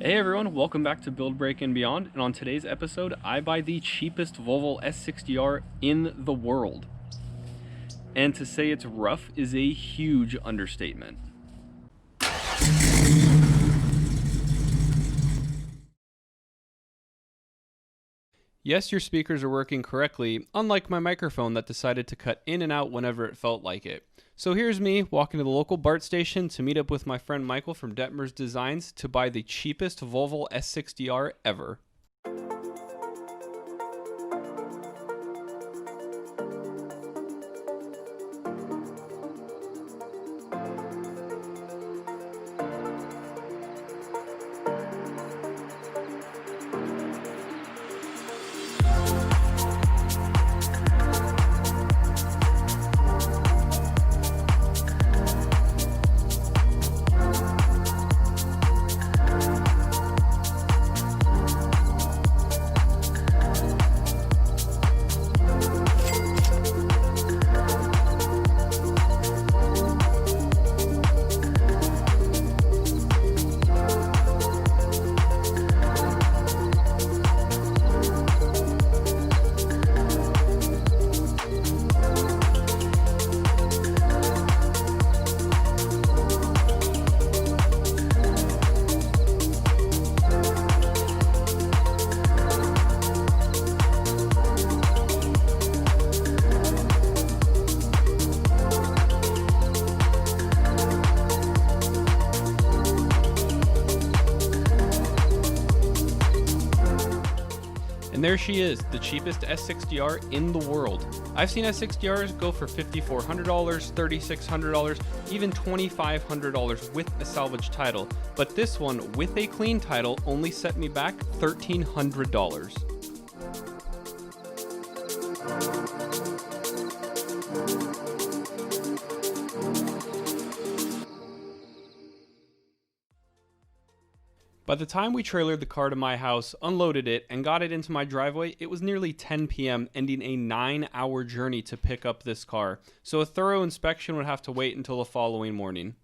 Hey everyone, welcome back to Build Break and Beyond, and on today's episode I buy the cheapest Volvo S60R in the world. And to say it's rough is a huge understatement. Yes, your speakers are working correctly, unlike my microphone that decided to cut in and out whenever it felt like it. So here's me walking to the local BART station to meet up with my friend Michael from Detmers Designs to buy the cheapest Volvo S60R ever. And there she is, the cheapest S60R in the world. I've seen S60Rs go for $5,400, $3,600, even $2,500 with a salvage title, but this one with a clean title only set me back $1,300. By the time we trailered the car to my house, unloaded it, and got it into my driveway, it was nearly 10 p.m., ending a 9-hour journey to pick up this car, so a thorough inspection would have to wait until the following morning.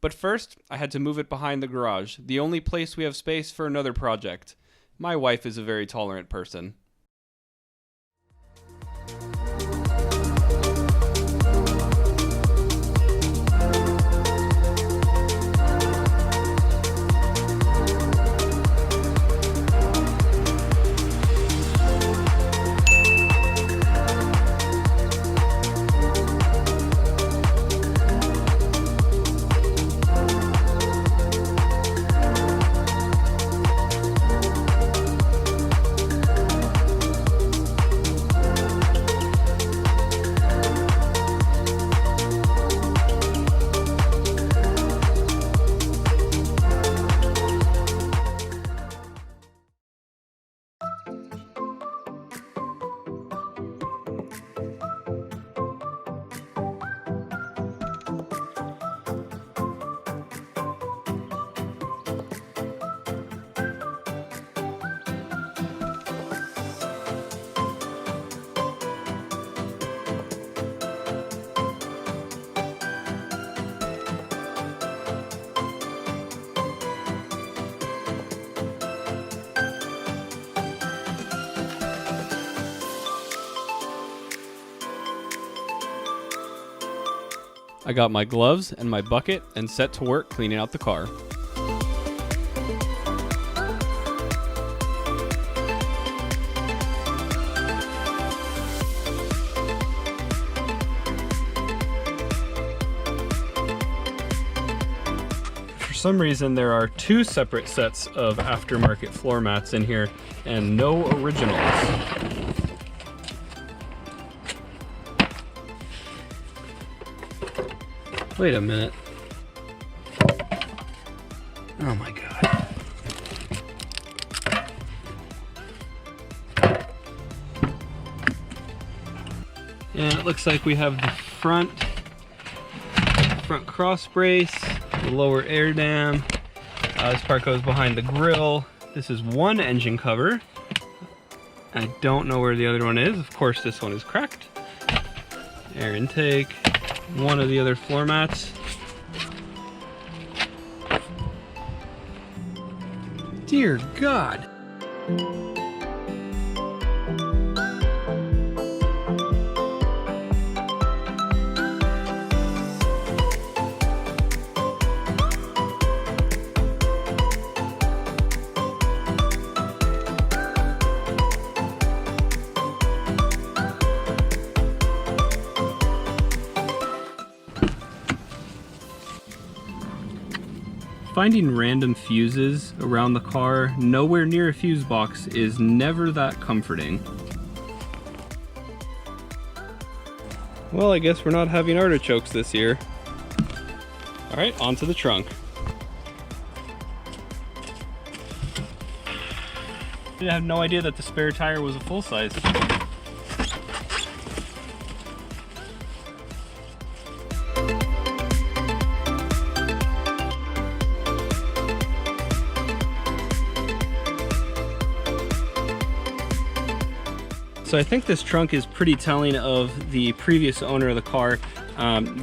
But first, I had to move it behind the garage, the only place we have space for another project. My wife is a very tolerant person. I got my gloves and my bucket and set to work cleaning out the car. For some reason there are two separate sets of aftermarket floor mats in here and no originals. Wait a minute. Oh my god. And it looks like we have the front cross brace, the lower air dam. This part goes behind the grill. This is one engine cover. I don't know where the other one is. Of course this one is cracked. Air intake. One of the other floor mats. Dear God. Finding random fuses around the car, nowhere near a fuse box, is never that comforting. Well, I guess we're not having artichokes this year. All right, onto the trunk. I had no idea that the spare tire was a full size. So I think this trunk is pretty telling of the previous owner of the car.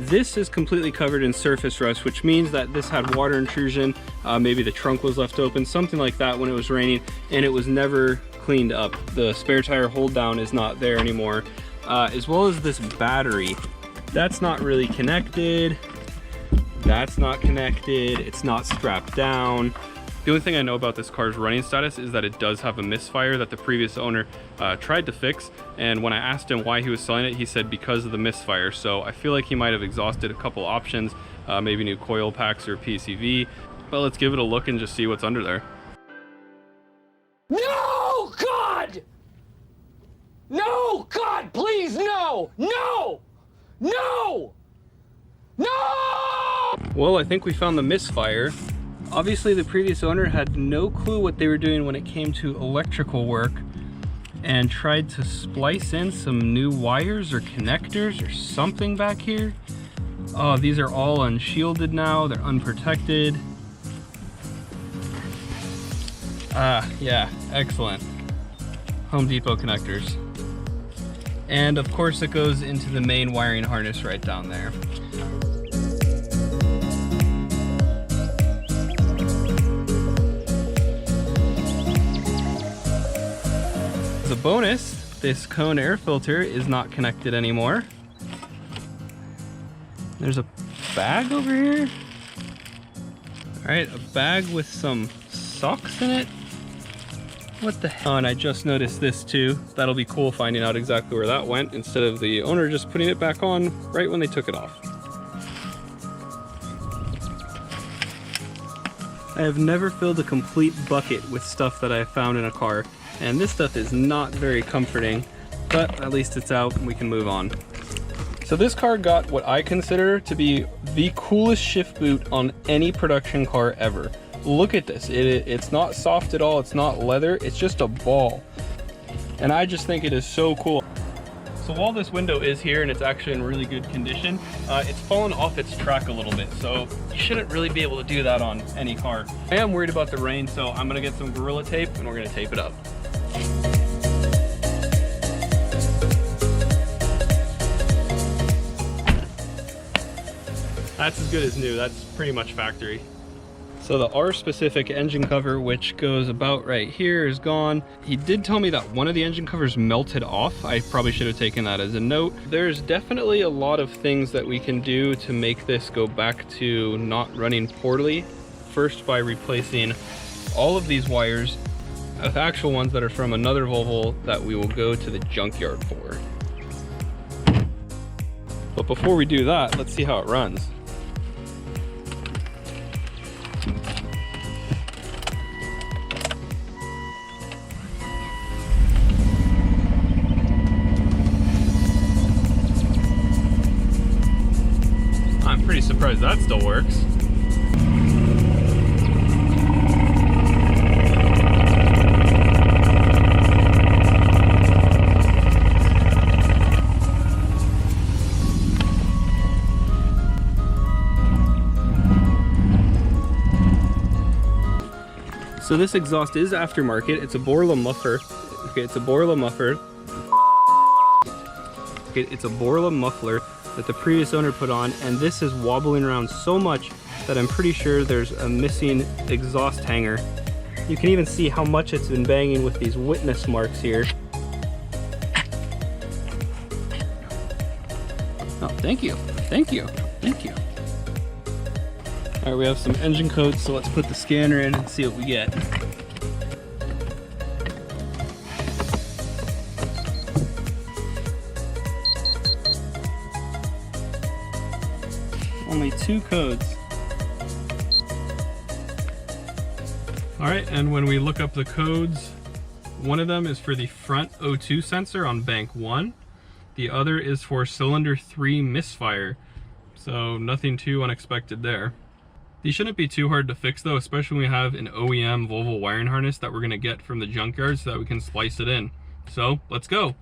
This is completely covered in surface rust, which means that this had water intrusion. Maybe the trunk was left open, something like that when it was raining, and it was never cleaned up. The spare tire hold down is not there anymore, as well as this battery. That's not really connected. That's not connected. It's not strapped down. The only thing I know about this car's running status is that it does have a misfire that the previous owner tried to fix, and when I asked him why he was selling it, he said because of the misfire. So I feel like he might have exhausted a couple options, maybe new coil packs or PCV, but let's give it a look and just see what's under there. No, God! No, God, please, no! No! No! No! Well, I think we found the misfire. Obviously, the previous owner had no clue what they were doing when it came to electrical work and tried to splice in some new wires or connectors or something back here. Oh, these are all unshielded now. They're unprotected. Ah, yeah, excellent. Home Depot connectors. And of course, it goes into the main wiring harness right down there. As a bonus, this cone air filter is not connected anymore. There's a bag over here. All right, a bag with some socks in it. What the hell? Oh, and I just noticed this too. That'll be cool finding out exactly where that went instead of the owner just putting it back on right when they took it off. I have never filled a complete bucket with stuff that I found in a car, and this stuff is not very comforting, but at least it's out and we can move on. So this car got what I consider to be the coolest shift boot on any production car ever. Look at this, it's not soft at all, it's not leather, it's just a ball. And I just think it is so cool. So while this window is here and it's actually in really good condition, it's fallen off its track a little bit, so you shouldn't really be able to do that on any car. I am worried about the rain, so I'm gonna get some Gorilla Tape and we're gonna tape it up. That's as good as new, that's pretty much factory. So the R-specific engine cover, which goes about right here, is gone. He did tell me that one of the engine covers melted off. I probably should have taken that as a note. There's definitely a lot of things that we can do to make this go back to not running poorly. First, by replacing all of these wires with actual ones that are from another Volvo that we will go to the junkyard for. But before we do that, let's see how it runs. I'm pretty surprised that still works. So this exhaust is aftermarket. It's a Borla muffler. Okay, it's a Borla muffler. Okay, it's a Borla muffler that the previous owner put on, and this is wobbling around so much that I'm pretty sure there's a missing exhaust hanger You can even see how much it's been banging with these witness marks here. Oh, thank you, thank you, thank you. All right, we have some engine codes, so let's put the scanner in and see what we get. Only 2 codes. All right, and when we look up the codes, one of them is for the front O2 sensor on bank 1. The other is for cylinder 3 misfire. So nothing too unexpected there. These shouldn't be too hard to fix though, especially when we have an OEM Volvo wiring harness that we're gonna get from the junkyard so that we can splice it in. So let's go.